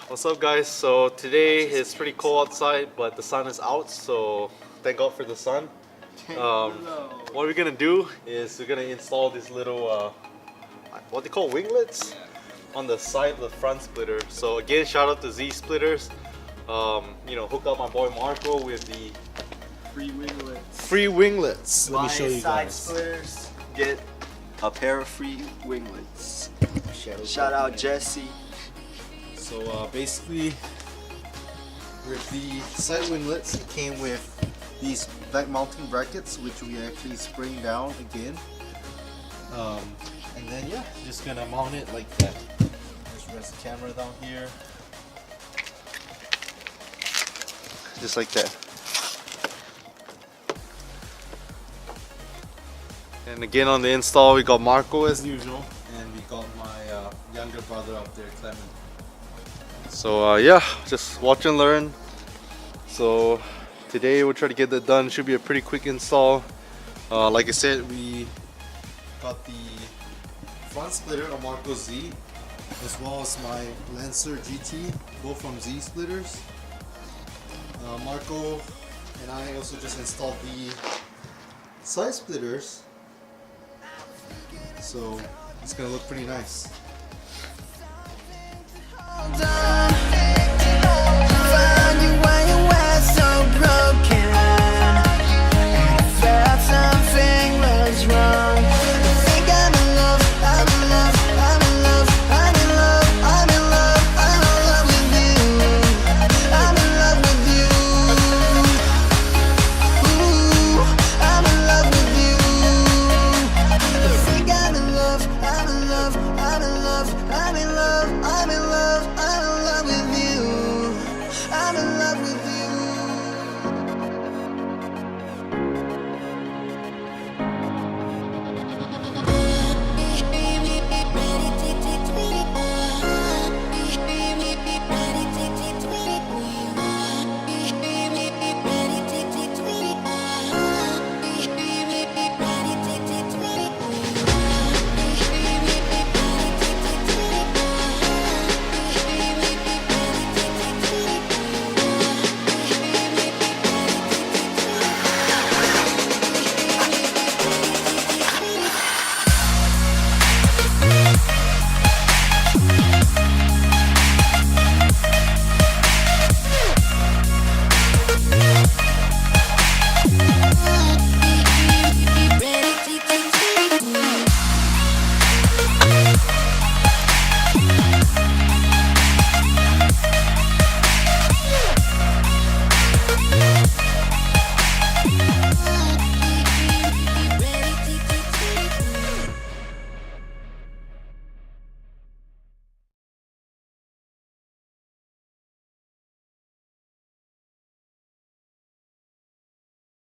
What's up, guys? So today it's pretty cold outside, but the sun is out, so thank God for the sun. What we're gonna do is we're gonna install these little what they call winglets on the side of the front splitter. So again, shout out to Z Splitters. Hook up my boy Marco with the Free winglets. free winglets. Let me Buy show you side guys. splitters, get a pair of free winglets. Shout out Jesse. So basically, with the side winglets, it came with these back mounting brackets, which we actually spring down again. And then just gonna mount it like that. Just rest the camera down here, just like that. And again on the install, we got Marco as usual, and we got my younger brother up there, Clement. So just watch and learn. So today we'll try to get that done. Should be a pretty quick install. Like I said, we got the front splitter of Marco Z, as well as my Lancer GT, both from Z Splitters. Marco and I also just installed the side splitters, so it's gonna look pretty nice.